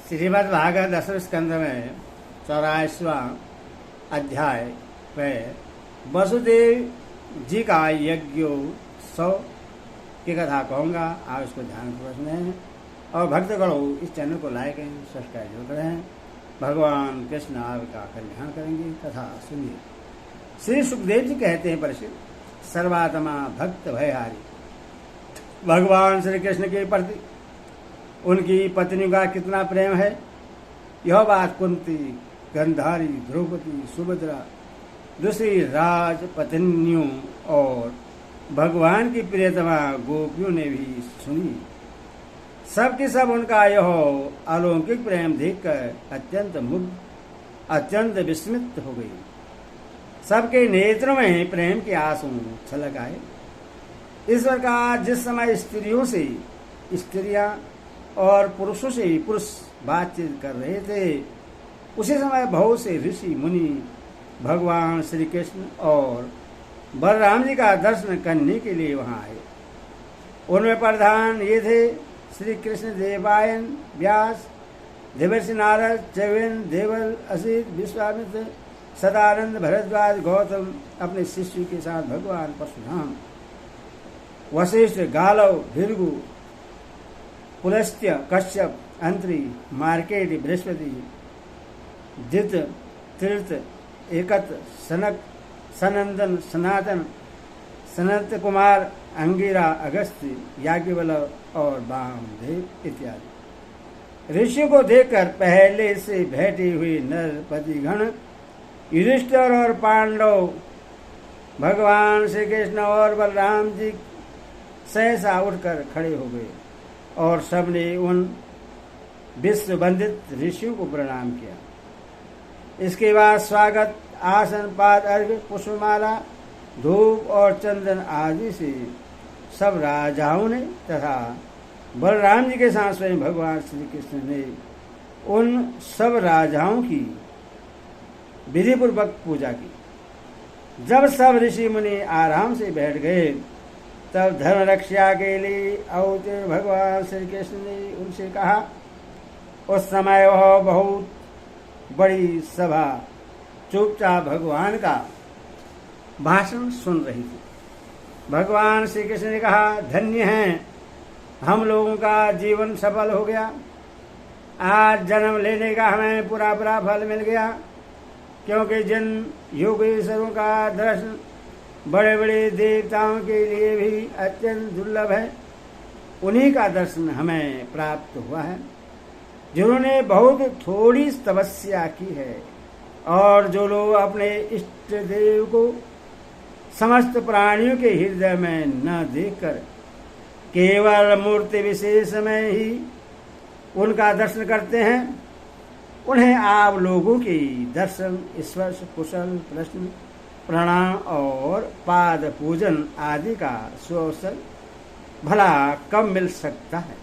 श्रीमद् भागवत दसवें स्कंद में 84वां अध्याय में वसुदेव जी का यज्ञोत्सव की कथा कहूँगा। आप इसको ध्यानपूर्वक सुनें और भक्तगणों इस चैनल को लाइक एंड सब्सक्राइब जरूर करें। भगवान कृष्ण आपका कल्याण करेंगे। कथा सुनिए। श्री सुखदेव जी कहते हैं, परिचित सर्वात्मा भक्त भयहारी भगवान श्री कृष्ण के प्रति उनकी पत्नियों का कितना प्रेम है, यह बात कुंती, गंधारी, द्रौपदी, सुभद्रा, दूसरी राजपत्नियों और भगवान की प्रियतमा गोपियों ने भी सुनी। सबके सब उनका यह अलौकिक प्रेम देखकर अत्यंत मुग्ध, अत्यंत विस्मित हो गई। सबके नेत्रों में प्रेम के आंसू छलक आए। ईश्वर का जिस समय स्त्रियों से स्त्रियां और पुरुषों से पुरुष बातचीत कर रहे थे, उसी समय बहुत से ऋषि मुनि भगवान श्री कृष्ण और बलराम जी का दर्शन करने के लिए वहां आए। उनमें प्रधान ये थे श्री कृष्ण देवायन, व्यास, देवर्षि नारद, च्यवन, देवल, असित, विश्वामित्र, सदानंद, भरद्वाज, गौतम अपने शिष्य के साथ भगवान परशुराम, वशिष्ठ, गालव, भृगु, पुलस्त्य, कश्यप, अंत्री, मार्केट, बृहस्पति, जित, तीर्थ, एकत, सनक, सनंदन, सनातन, सनत कुमार, अंगिरा, अगस्त्य, याज्ञवल्क्य और वामदेव इत्यादि ऋषियों को देखकर पहले से बैठे हुए नरपतिगण, युधिष्ठिर और पांडव, भगवान श्री कृष्ण और बलराम जी सहसा उठकर खड़े हो गए और सबने उन विश्व वंदित ऋषियों को प्रणाम किया। इसके बाद स्वागत, आसन, पाद अर्घ्य, पुष्पमाला, धूप और चंदन आदि से सब राजाओं ने तथा बलराम जी के साथ स्वयं भगवान श्री कृष्ण ने उन सब राजाओं की विधिपूर्वक पूजा की। जब सब ऋषि मुनि आराम से बैठ गए, तब धर्म रक्षा के लिए अवतीर्ण भगवान श्री कृष्ण ने उनसे कहा। उस समय वह बहुत बड़ी सभा चुपचाप भगवान का भाषण सुन रही थी। भगवान श्री कृष्ण ने कहा, धन्य हैं हम लोगों का जीवन सफल हो गया। आज जन्म लेने का हमें पूरा फल मिल गया, क्योंकि जिन योगेश्वरों का दर्शन बड़े बड़े देवताओं के लिए भी अत्यंत दुर्लभ है, उन्हीं का दर्शन हमें प्राप्त हुआ है, जिन्होंने बहुत थोड़ी तपस्या की है और जो लोग अपने इष्ट देव को समस्त प्राणियों के हृदय में न देखकर केवल मूर्ति विशेष में ही उनका दर्शन करते हैं, उन्हें आप लोगों की दर्शन, स्पर्श, कुशल, प्रश्न, प्रणाम और पाद पूजन आदि का सुअवसर भला कब मिल सकता है।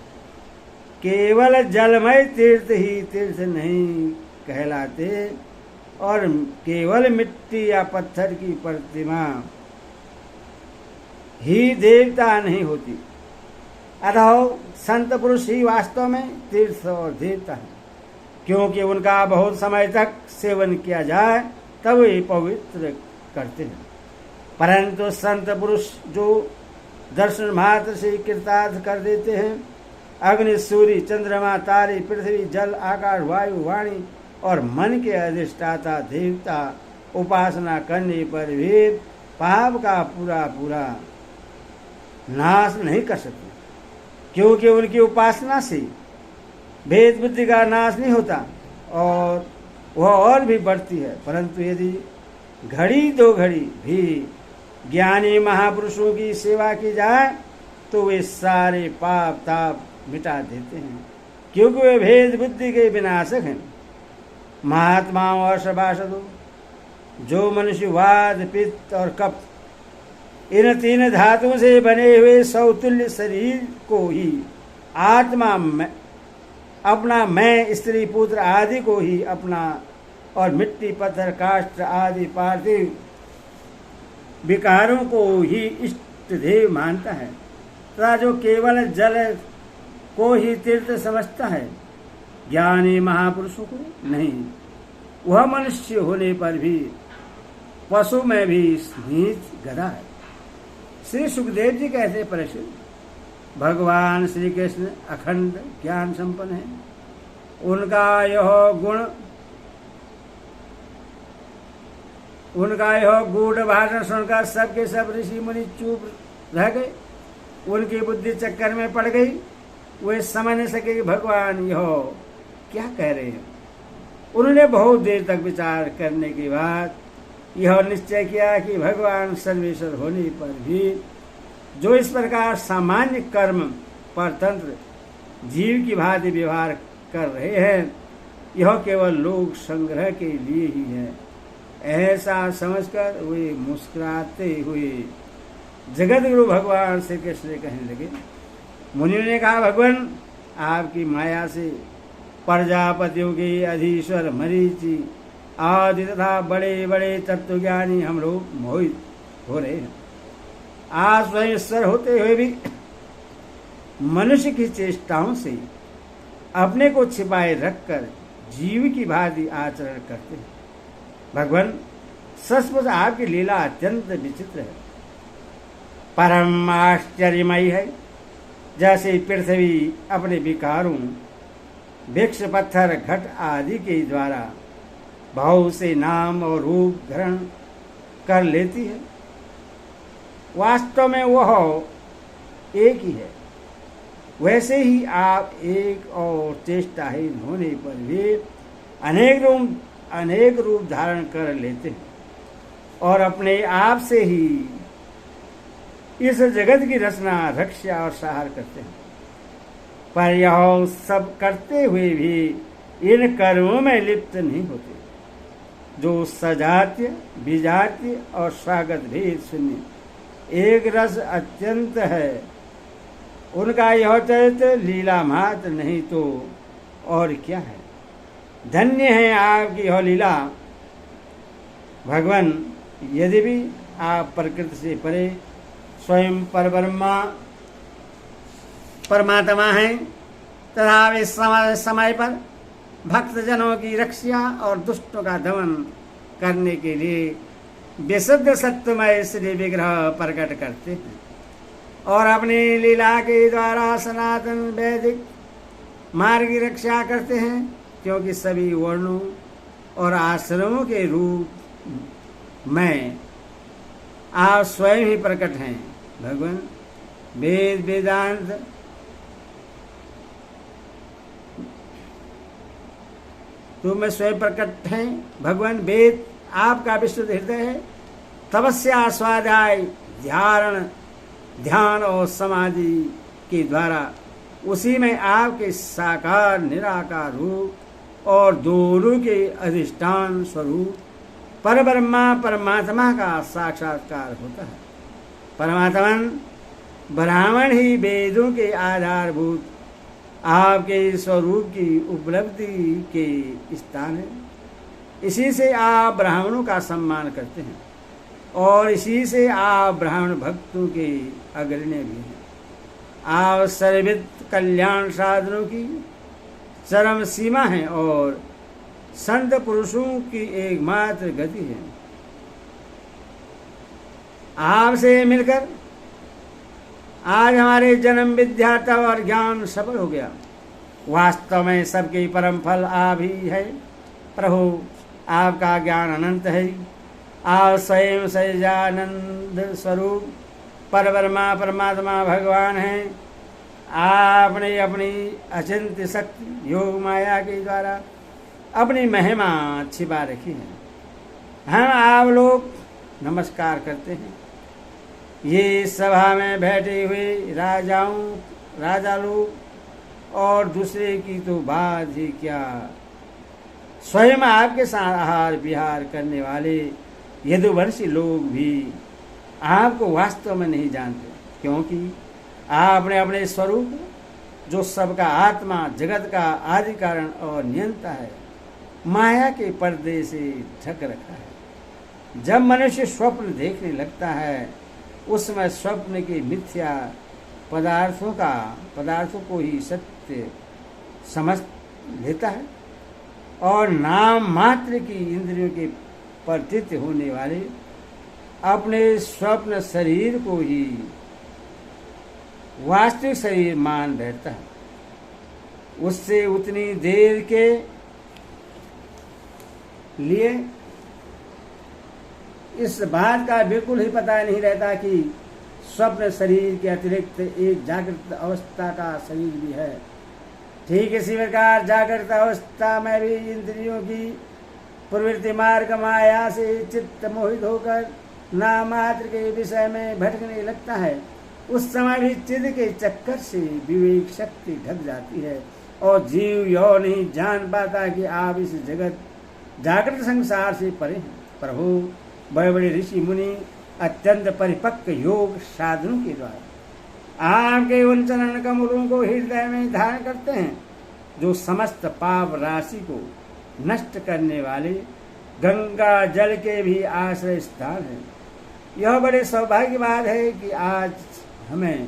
केवल जलमय तीर्थ ही तीर्थ नहीं कहलाते और केवल मिट्टी या पत्थर की प्रतिमा ही देवता नहीं होती। अतः संत पुरुष ही वास्तव में तीर्थ और देवता है, क्योंकि उनका बहुत समय तक सेवन किया जाए तब वे पवित्र करते हैं। परंतु संत पुरुष जो दर्शन मात्र से कृतार्थ कर देते हैं, अग्नि, सूर्य, चंद्रमा, तारे, पृथ्वी, जल, आकाश, वायु, वाणी और मन के अधिष्ठाता देवता उपासना करने पर भी पाप का पूरा नाश नहीं कर सकते, क्योंकि उनकी उपासना से भेद बुद्धि का नाश नहीं होता और वह और भी बढ़ती है। परंतु यदि घड़ी दो घड़ी भी ज्ञानी महापुरुषों की सेवा की जाए तो वे सारे पाप ताप मिटा देते हैं, क्योंकि वे भेद बुद्धि के विनाशक हैं। महात्माओं और सभासदों, जो मनुष्य वाद, पित्त और कफ इन तीन धातुओं से बने हुए सौतुल्य शरीर को ही आत्मा में अपना, मैं, स्त्री, पुत्र आदि को ही अपना और मिट्टी, पत्थर, काष्ठ आदि पार्थिव विकारों को ही इष्ट देव मानता है तथा जो केवल जल को ही तीर्थ समझता है, ज्ञानी महापुरुषों को नहीं। वह मनुष्य होने पर भी पशु में भी नीच गधा है। श्री सुखदेव जी कहते परीक्षित, भगवान श्री कृष्ण अखंड ज्ञान संपन्न है। उनका यह गूढ़ भाषण सुनकर सबके सब ऋषि मुनि चुप रह गए। उनकी बुद्धि चक्कर में पड़ गई। वे समझ नहीं सके कि भगवान यह क्या कह रहे हैं। उन्होंने बहुत देर तक विचार करने के बाद यह निश्चय किया कि भगवान सर्वेश्वर होने पर भी जो इस प्रकार सामान्य कर्म परतंत्र जीव की भांति व्यवहार कर रहे हैं, यह केवल लोक संग्रह के लिए ही है। ऐसा समझकर वे मुस्कुराते हुए जगत गुरु भगवान श्री कृष्ण कहने लगे। मुनियों ने कहा, भगवान आपकी माया से प्रजापतियों के अधीश्वर मरीचि आदि तथा बड़े बड़े तत्वज्ञानी हम लोग मोहित हो रहे हैं। आप स्वयं ईश्वर होते हुए भी मनुष्य की चेष्टाओं से अपने को छिपाए रखकर जीव की भांति आचरण करते हैं। भगवान सचमुच आपकी लीला अत्यंत विचित्र है, परम आश्चर्यमयी है। जैसे पृथ्वी अपने विकारों वृक्ष पत्थर घट आदि के द्वारा बहुत से नाम और रूप ग्रहण कर लेती है, वास्तव में वह एक ही है। वैसे ही आप एक और चेष्टाहीन होने पर भी अनेक रूप धारण कर लेते हैं और अपने आप से ही इस जगत की रचना रक्षा और सहार करते हैं। पर यह सब करते हुए भी इन कर्मों में लिप्त नहीं होते। जो सजातीय विजातीय और स्वागत भेद शून्य एक रस अत्यंत है, उनका यह चरित्र लीला मात्र नहीं तो और क्या है। धन्य है आपकी यह लीला भगवान। यदि भी आप प्रकृति से परे स्वयं परमात्मा हैं तथा इस समय पर भक्त जनों की रक्षा और दुष्टों का दमन करने के लिए विशुद्ध सत्यमय श्री विग्रह प्रकट करते हैं और अपनी लीला के द्वारा सनातन वैदिक मार्ग की रक्षा करते हैं, क्योंकि सभी वर्णों और आश्रमों के रूप में आप स्वयं ही प्रकट हैं। भगवान वेद वेदांत तुम में स्वयं प्रकट हैं। भगवान वेद आपका विशुद्ध हृदय है। तपस्या स्वाध्याय ध्यान और समाधि के द्वारा उसी में आपके साकार निराकार रूप और दोनों के अधिष्ठान स्वरूप परब्रह्मा परमात्मा का साक्षात्कार होता है। परमात्मा ब्राह्मण ही वेदों के आधारभूत आपके स्वरूप की उपलब्धि के स्थान है। इसी से आप ब्राह्मणों का सम्मान करते हैं और इसी से आप ब्राह्मण भक्तों के अग्रणी भी हैं। आप सर्वविध कल्याण साधनों की चरम सीमा है और संत पुरुषों की एकमात्र गति है। आपसे मिलकर आज हमारे जन्म विद्या तप और ज्ञान सफल हो गया। वास्तव में सबके परम फल आप ही है। प्रभु आपका ज्ञान अनंत है। आप स्वयं सच्चिदानंद स्वरूप परब्रह्मा परमात्मा भगवान हैं। आपने अपनी अचिंत्य शक्ति योग माया के द्वारा अपनी महिमा छिपा रखी है। हम आप लोग नमस्कार करते हैं। ये सभा में बैठे हुए राजा लोग और दूसरे की तो बात ही क्या, स्वयं आपके साथ आहार विहार करने वाले यदुवंशी लोग भी आपको वास्तव में नहीं जानते, क्योंकि आपने अपने स्वरूप जो सबका आत्मा जगत का आदि कारण और नियंता है माया के पर्दे से ढक रखा है। जब मनुष्य स्वप्न देखने लगता है उसमें स्वप्न के मिथ्या पदार्थों को ही सत्य लेता है और नाम मात्र की इंद्रियों के प्रतीत होने वाले अपने स्वप्न शरीर को ही वास्तविक शरीर मान बैठता है। उससे उतनी देर के लिए इस बात का बिल्कुल ही पता नहीं रहता कि स्वप्न शरीर के अतिरिक्त एक जागृत अवस्था का शरीर भी है। ठीक इसी प्रकार जागृत अवस्था में भी इंद्रियों की प्रवृत्ति मार्ग माया से चित्त मोहित होकर नाम मात्र के विषय में भटकने लगता है। उस समय भी चित्त के चक्कर से विवेक शक्ति ढक जाती है और जीव यह नहीं जान पाता कि आप इस जगत जागृत संसार से परे हैं। प्रभु बड़े बड़े ऋषि मुनि अत्यंत परिपक्व योग साधनों के द्वारा आपके उन चरण कमलों को हृदय में धारण करते हैं जो समस्त पाप राशि को नष्ट करने वाले गंगा जल के भी आश्रय स्थान है। यह बड़े सौभाग्य की बात है कि आज हमें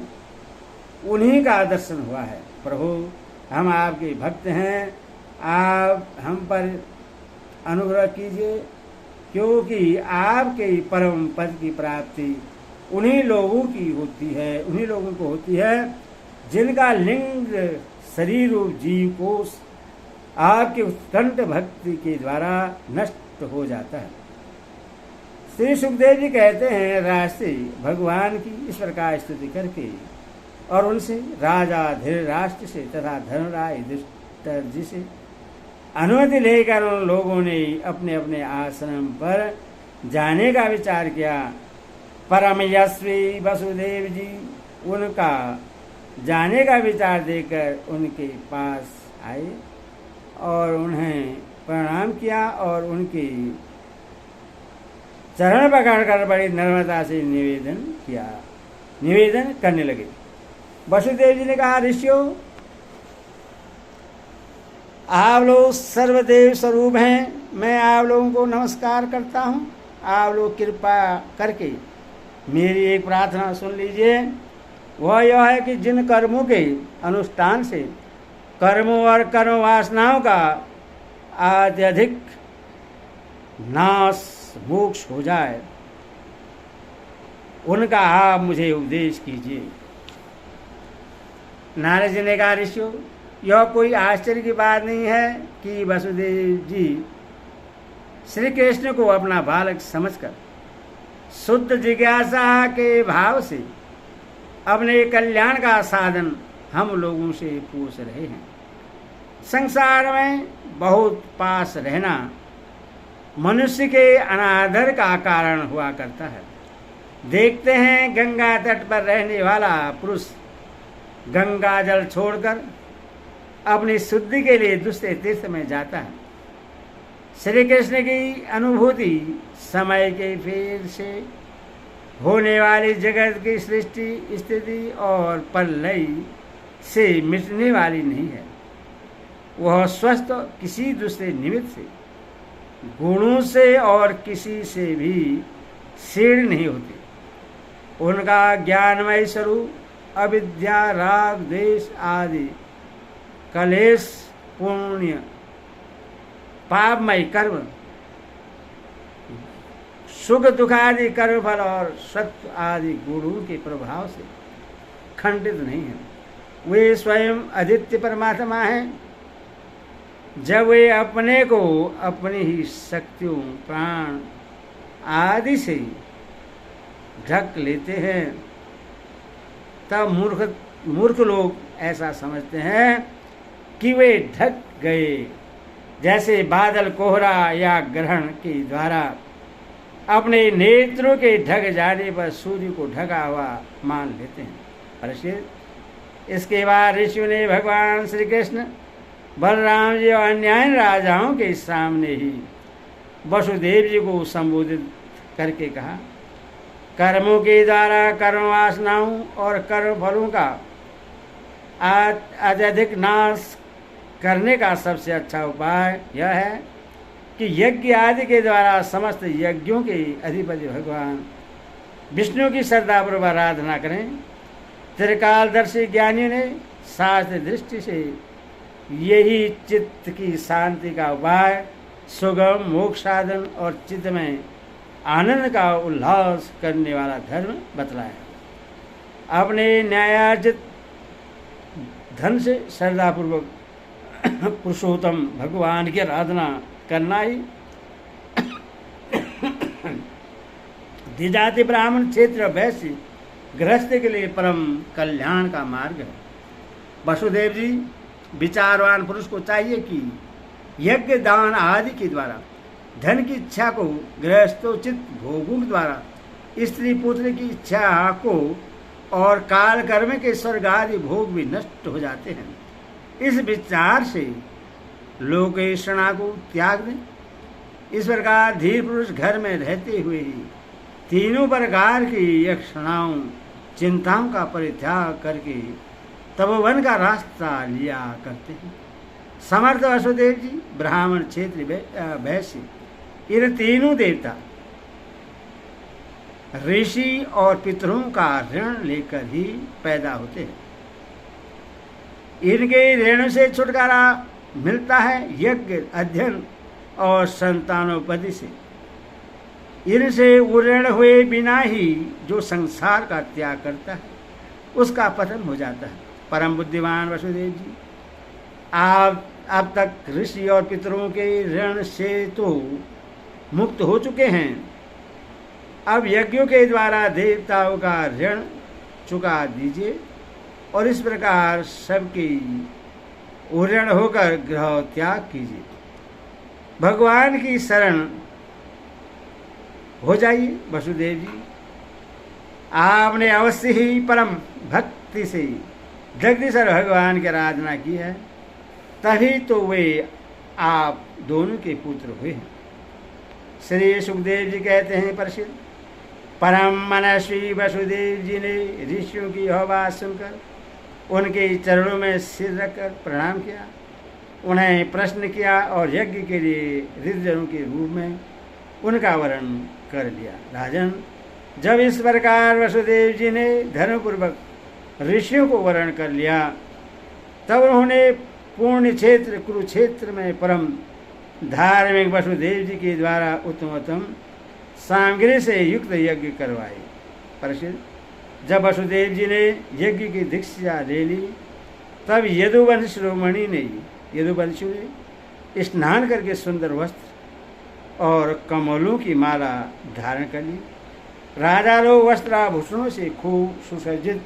उन्हीं का दर्शन हुआ है। प्रभु हम आपके भक्त हैं, आप हम पर अनुग्रह कीजिए, क्योंकि आपके परम पद की प्राप्ति उन्हीं लोगों की होती है, उन्हीं लोगों को होती है जिनका लिंग शरीर जीव कोश आपके उत्कंठ भक्ति के द्वारा नष्ट हो जाता है। श्री सुखदेव जी कहते हैं, राष्ट्र भगवान की इस प्रकार स्तुति करके और उनसे राजा धृतराष्ट्र से तथा धर्मराज युधिष्ठिर जी से अनुमति लेकर उन लोगों ने अपने अपने आश्रम पर जाने का विचार किया। परम यशस्वी वसुदेव जी उनका जाने का विचार देकर उनके पास आए और उन्हें प्रणाम किया और उनके चरण पकड़कर बड़ी नम्रता से निवेदन करने लगे। वसुदेव जी ने कहा, ऋषियों आप लोग सर्वदेव स्वरूप हैं, मैं आप लोगों को नमस्कार करता हूँ। आप लोग कृपा करके मेरी एक प्रार्थना सुन लीजिए। वह यह है कि जिन कर्मों के अनुष्ठान से कर्मों और कर्म वासनाओं का अत्यधिक नाश मोक्ष हो जाए, उनका आप मुझे उपदेश कीजिए। नारद जी ने कहा, ऋषियों यह कोई आश्चर्य की बात नहीं है कि वसुदेव जी श्री कृष्ण को अपना बालक समझकर शुद्ध जिज्ञासा के भाव से अपने कल्याण का साधन हम लोगों से पूछ रहे हैं। संसार में बहुत पास रहना मनुष्य के अनादर का कारण हुआ करता है। देखते हैं गंगा तट पर रहने वाला पुरुष गंगा जल छोड़कर अपनी शुद्धि के लिए दूसरे तीर्थ में जाता है। श्री कृष्ण की अनुभूति समय के फेर से होने वाली जगत की सृष्टि स्थिति और प्रलय से मिटने वाली नहीं है। वह स्वस्थ किसी दूसरे निमित्त से गुणों से और किसी से भी क्षीण नहीं होती। उनका ज्ञानमय स्वरूप अविद्या राग द्वेष आदि कलेश पुण्य पापमय कर्म सुख दुख आदि कर्म फल और सत्व आदि गुणों के प्रभाव से खंडित नहीं है। वे स्वयं अद्वितीय परमात्मा हैं। जब वे अपने को अपनी ही शक्तियों प्राण आदि से ढक लेते हैं तब मूर्ख लोग ऐसा समझते हैं कि वे ढक गए, जैसे बादल कोहरा या ग्रहण के द्वारा अपने नेत्रों के ढक जाने पर सूर्य को ढका हुआ मान लेते हैं। परीक्षित, इसके बाद ऋषियों ने भगवान श्री कृष्ण बलराम जी और अन्य राजाओं के सामने ही वसुदेव जी को संबोधित करके कहा, कर्मों के द्वारा कर्म वासनाओं और कर्म फलों का अत्यधिक नाश करने का सबसे अच्छा उपाय यह है कि यज्ञ आदि के द्वारा समस्त यज्ञों के अधिपति भगवान विष्णु की श्रद्धापूर्वक आराधना करें। त्रिकालदर्शी ज्ञानी ने शास्त्र दृष्टि से यही चित्त की शांति का उपाय, सुगम मोक्ष साधन और चित्त में आनंद का उल्लास करने वाला धर्म बतलाया। अपने न्यायार्जित धन से श्रद्धापूर्वक पुरुषोत्तम भगवान की आराधना करना ही द्विजाति ब्राह्मण क्षेत्र वैश्य गृहस्थ के लिए परम कल्याण का मार्ग है। वसुदेव जी, विचारवान पुरुष को चाहिए कि यज्ञ दान आदि के द्वारा धन की इच्छा को, गृहस्थोचित भोगों के द्वारा स्त्री पुत्र की इच्छा को और काल कर्म के स्वर्ग आदि भोग भी नष्ट हो जाते हैं। इस विचार से लोकेषणा को त्याग दें। इस प्रकार धीर पुरुष घर में रहते हुए ही तीनों प्रकार की यक्षणाओं चिंताओं का परित्याग करके तपोवन का रास्ता लिया करते हैं। समर्थ वसुदेव जी ब्राह्मण क्षेत्र वैश्य इन तीनों देवता ऋषि और पितरों का ऋण लेकर ही पैदा होते हैं। इनके ऋण से छुटकारा मिलता है यज्ञ, अध्ययन और संतानोपति से। इनसे उऋण हुए बिना ही जो संसार का त्याग करता है उसका पतन हो जाता है। परम बुद्धिमान वसुदेव जी, आप अब तक ऋषि और पितरों के ऋण से तो मुक्त हो चुके हैं। अब यज्ञों के द्वारा देवताओं का ऋण चुका दीजिए और इस प्रकार सबकी उऋण होकर ग्रह त्याग कीजिए। भगवान की शरण हो जाइए। वसुदेव जी, आपने अवश्य ही परम भक्ति से जगदीश्वर भगवान की आराधना की है, तभी तो वे आप दोनों के पुत्र हुए हैं। श्री सुखदेव जी कहते हैं, प्रसिद्ध परम मनस्वी वसुदेव जी ने ऋषियों की यह बात सुनकर उनके चरणों में सिर रखकर प्रणाम किया, उन्हें प्रश्न किया और यज्ञ के लिए ऋतजनों के रूप में उनका वर्ण कर लिया। राजन, जब इस प्रकार वसुदेव जी ने धर्मपूर्वक ऋषियों को वर्ण कर लिया, तब उन्होंने पूर्ण क्षेत्र कुरुक्षेत्र में परम धार्मिक वसुदेव जी के द्वारा उत्तमोत्तम सामग्री से युक्त यज्ञ करवाए। प्रसिद्ध जब वसुदेव जी ने यज्ञ की दीक्षा ले ली, तब यदुवंश शिरोमणि ने यदुवंशियों ने स्नान करके सुंदर वस्त्र और कमलों की माला धारण कर ली। राजा लोग वस्त्राभूषणों से खूब सुसज्जित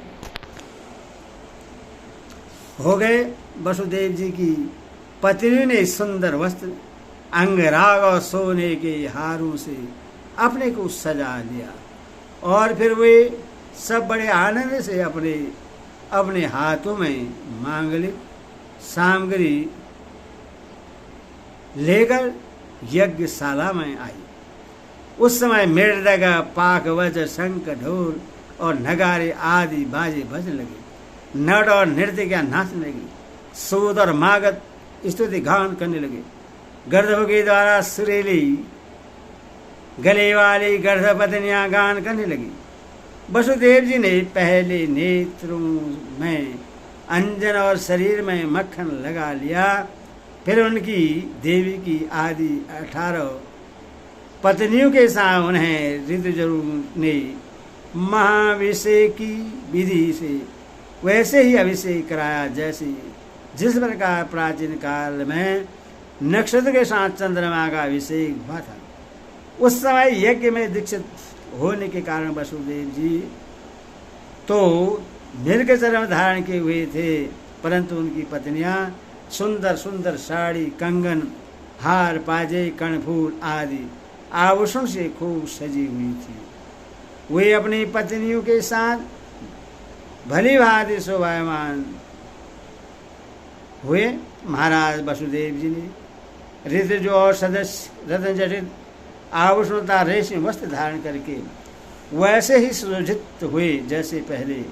हो गए। वसुदेव जी की पत्नी ने सुंदर वस्त्र, अंगराग और सोने के हारों से अपने को सजा लिया और फिर वे सब बड़े आनंद से अपने अपने हाथों में मांगलिक सामग्री लेकर यज्ञशाला में आई। उस समय मृदंग, पाकवज, शंख, ढोल और नगारे आदि बाजे बजने लगे। नट और नृत्य नाचने लगी। सूद और मागध स्तुति गान करने लगे। गर्दभ के द्वारा सुरीली गले वाली गर्दपत्नियां गान करने लगी। वसुदेव जी ने पहले नेत्रों में अंजन और शरीर में मक्खन लगा लिया। फिर उनकी देवी की आदि 18 पत्नियों के साथ उन्हें ऋतुजरों ने महाभिषेक की विधि से वैसे ही अभिषेक कराया जैसे जिस प्रकार प्राचीन काल में नक्षत्र के साथ चंद्रमा का अभिषेक हुआ था। उस समय यज्ञ में दीक्षित होने के कारण वसुदेव जी तो मृग चर्म धारण किए हुए थे, परंतु उनकी पत्नियां सुंदर सुंदर साड़ी, कंगन, हार, पाजे, कर्णफूल आदि आभूषण से खूब सजी हुई थी। वे अपनी पत्नियों के साथ भली भांति शोभायमान हुए। महाराज वसुदेव जी ने ऋतुज और सदस्य रत्न जटित आभूषणता रेशमी वस्त्र धारण करके वैसे ही सुयोजित हुए जैसे पहले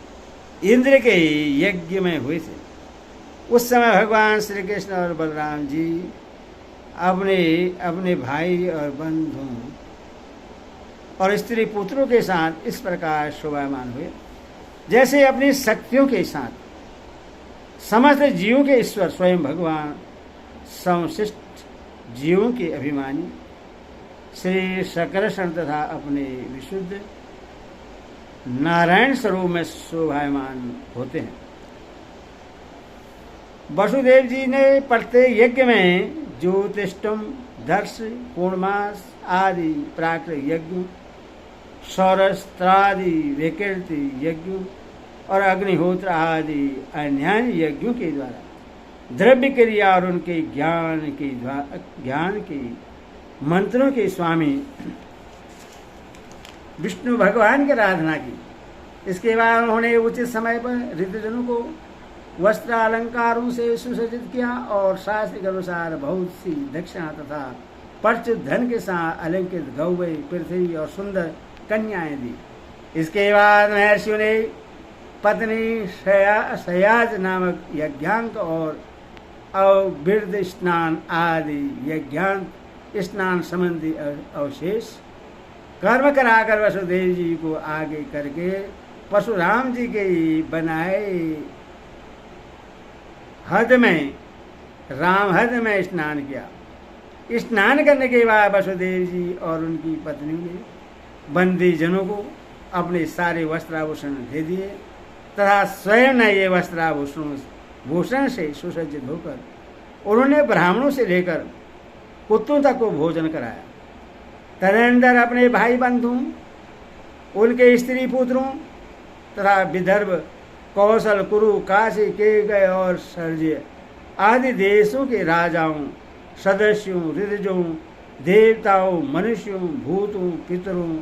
इंद्र के यज्ञ में हुए थे। उस समय भगवान श्री कृष्ण और बलराम जी अपने अपने भाई और बंधुओं और स्त्री पुत्रों के साथ इस प्रकार शोभायमान हुए जैसे अपनी शक्तियों के साथ समस्त जीवों के ईश्वर स्वयं भगवान, संशिष्ट जीवों के अभिमानी श्री कृष्ण तथा अपने विशुद्ध नारायण स्वरूप में शोभायमान होते हैं। वसुदेव जी ने प्रत्येक यज्ञ में ज्योतिष्टम, दर्श, पूर्णमास आदि प्राकृतिक यज्ञ, सौरस्त्रादि विकृति यज्ञ और अग्निहोत्र आदि अन्य यज्ञों के द्वारा द्रव्य क्रिया और उनके ज्ञान के मंत्रों के स्वामी विष्णु भगवान की आराधना की। इसके बाद उन्होंने उचित समय पर ऋतुजनों को वस्त्र अलंकारों से सुसज्जित किया और शास्त्र के अनुसार बहुत सी दक्षिणा तथा प्रचुर धन के साथ अलंकृत गौवे, पृथ्वी और सुंदर कन्याएं दी। इसके बाद महर्षियों ने पत्नी शयाज नामक यज्ञांक और अवृद्ध स्नान आदि यज्ञांक स्नान संबंधी अवशेष कर्म कराकर वसुदेव जी को आगे करके परशुराम जी के बनाए हद में, राम हद में स्नान किया। स्नान करने के बाद वसुदेव जी और उनकी पत्नी ने बंदी जनों को अपने सारे वस्त्राभूषण दे दिए तथा स्वयं ने ये वस्त्राभूषण से सुसज्जित होकर उन्होंने ब्राह्मणों से लेकर कुत्तों तक को भोजन कराया। तदनंतर अपने भाई बंधुओं, उनके स्त्री पुत्रों तथा विदर्भ, कौशल, कुरु, काशी, केकय और सर्ज्य आदि देशों के राजाओं, सदस्यों, ऋतजों, देवताओं, मनुष्यों, भूतों, पितरों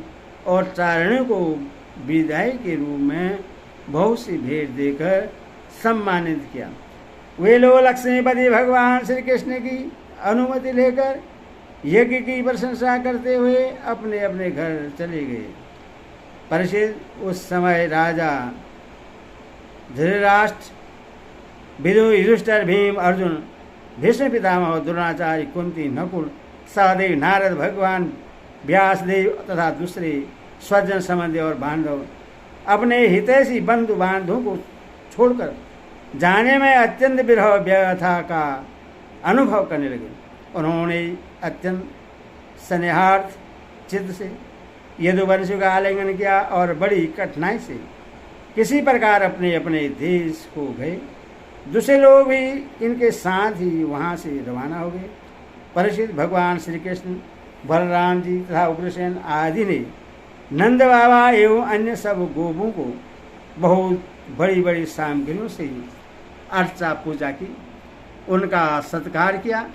और चारणों को विदाई के रूप में बहुत सी भेंट देकर सम्मानित किया। वे लोग लक्ष्मीपति भगवान श्री कृष्ण की अनुमति लेकर यज्ञ की प्रशंसा करते हुए अपने अपने घर चले गए। परीक्षित, उस समय राजा धृतराष्ट्र, विदुर, युधिष्ठिर, भीम, अर्जुन, भीष्म पितामह, द्रोणाचार्य, कुंती, नकुल, सहदेव, नारद, भगवान व्यासदेव तथा दूसरे स्वजन संबंधी और बांधव अपने हितैषी बंधु बांधवों को छोड़कर जाने में अत्यंत विरह व्यथा का अनुभव करने लगे। उन्होंने अत्यंत स्नेहार्थ चित्त से यदुवंशियों का आलिंगन किया और बड़ी कठिनाई से किसी प्रकार अपने अपने देश को गए। दूसरे लोग भी इनके साथ ही वहाँ से रवाना हो गए। परीक्षित, भगवान श्री कृष्ण, बलराम जी तथा उग्रसेन आदि ने नंद बाबा एवं अन्य सब गोपों को बहुत बड़ी बड़ी सामग्रियों से अर्चा पूजा की, उनका सत्कार किया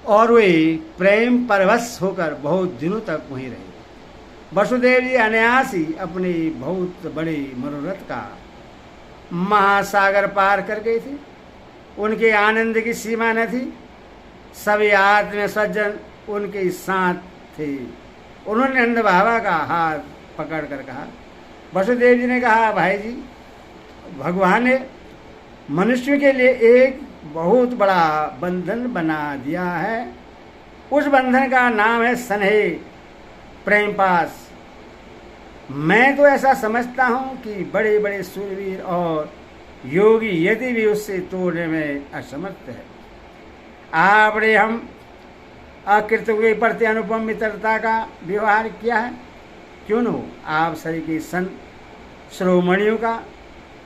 और वे प्रेम परवश होकर बहुत दिनों तक वहीं रहे। वसुदेव जी अनायास ही अपने बहुत बड़े मनोरथ का महासागर पार कर गए थे। उनके आनंद की सीमा न थी। सभी आत्म सज्जन उनके साथ थे। उन्होंने नंद बाबा का हाथ पकड़ कर कहा, वसुदेव जी ने कहा, भाई जी, भगवान ने मनुष्य के लिए एक बहुत बड़ा बंधन बना दिया है। उस बंधन का नाम है स्नेह, प्रेम पास। मैं तो ऐसा समझता हूँ कि बड़े बड़े सूरवीर और योगी यदि भी उससे तोड़ने में असमर्थ है। आपने हम अकृतों के प्रति अनुपम मित्रता का व्यवहार किया है। क्यों न हो आप सभी के संत श्रोमणियों का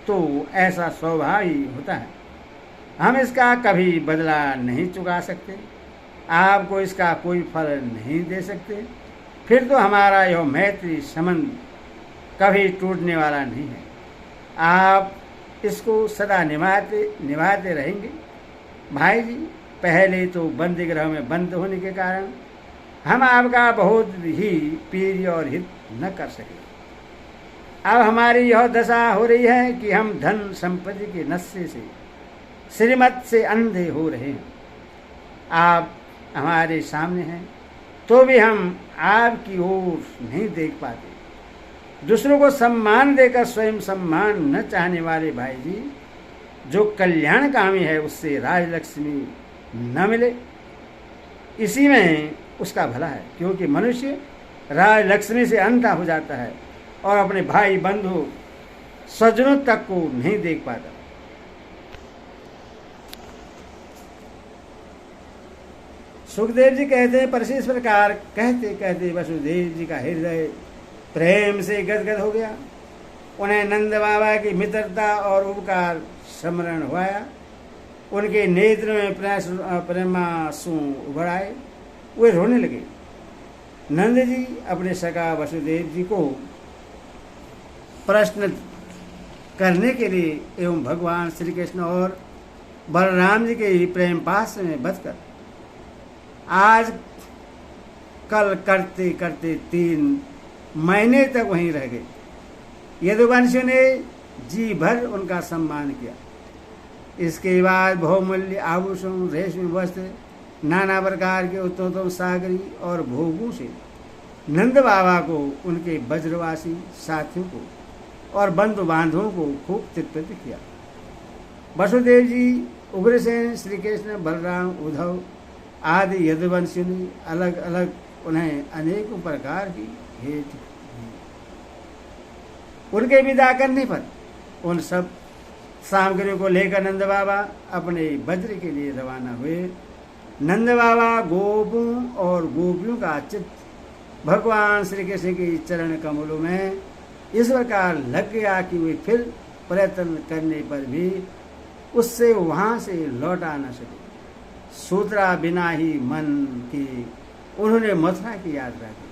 तो ऐसा स्वभाव ही होता है। हम इसका कभी बदला नहीं चुका सकते, आपको इसका कोई फल नहीं दे सकते। फिर तो हमारा यह मैत्री संबंध कभी टूटने वाला नहीं है। आप इसको सदा निभाते रहेंगे। भाई जी, पहले तो बंदी गृह में बंद होने के कारण हम आपका बहुत ही प्रिय और हित न कर सके। अब हमारी यह दशा हो रही है कि हम धन संपत्ति के नशे से, श्रीमत से अंधे हो रहे हैं। आप हमारे सामने हैं तो भी हम आपकी ओर नहीं देख पाते। दूसरों को सम्मान देकर स्वयं सम्मान न चाहने वाले भाई जी, जो कल्याणकामी है उससे राजलक्ष्मी न मिले, इसी में उसका भला है। क्योंकि मनुष्य राजलक्ष्मी से अंधा हो जाता है और अपने भाई बंधु स्वजनों तक को नहीं देख पाता। सुखदेव जी कहते हैं, पर इस प्रकार कहते कहते वसुदेव जी का हृदय प्रेम से गदगद हो गया। उन्हें नंद बाबा की मित्रता और उपकार स्मरण हुआ। उनके नेत्र में प्रेमांसु उभर आए, वे रोने लगे। नंद जी अपने सखा वसुदेव जी को प्रश्न करने के लिए एवं भगवान श्री कृष्ण और बलराम जी के प्रेम पास में बचकर आज कल करते करते 3 महीने तक वहीं रह गए। यदुवंशियों ने जी भर उनका सम्मान किया। इसके बाद बहुमूल्य आभूषण, रेशमी वस्त्र, नाना प्रकार के उत्तम सागरी और भोगों से नंद बाबा को, उनके ब्रजवासी साथियों को और बंधु बांधवों को खूब तृप्त किया। वसुदेव जी, उग्रसेन, श्री कृष्ण, बलराम, उद्धव आदि यदुवंशियों ने अलग अलग उन्हें अनेकों प्रकार की भेंट दी। उनके विदा करने पर उन सब सामग्रियों को लेकर नंद बाबा अपने ब्रज के लिए रवाना हुए। नंद बाबा गोपों और गोपियों का चित्त भगवान श्री कृष्ण के चरण कमलों में इस प्रकार लग गया कि वे फिर प्रयत्न करने पर भी उससे वहां से लौटा न सके। सूत्रा बिना ही मन की उन्होंने मथुरा की यात्रा की।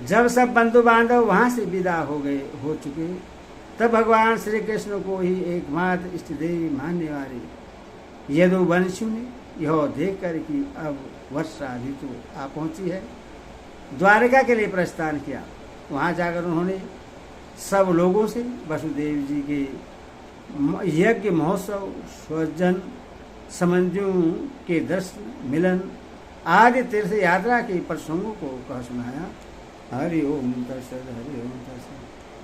जब सब बंधु बांधव वहां से विदा हो चुके, तब भगवान श्री कृष्ण को ही एकमात्र इष्ट देवी मानने वाले यदुवंशियों ने यह देख कर कि अब वर्षा ऋतु आ पहुंची है, द्वारका के लिए प्रस्थान किया। वहां जाकर उन्होंने सब लोगों से वसुदेव जी के यज्ञ महोत्सव, स्वजन संबंधियों के दर्शन, मिलन आदि तीर्थ यात्रा के प्रसंगों को कह सुनाया। हरि ओम तत्सत, हरि ओम तत्सत।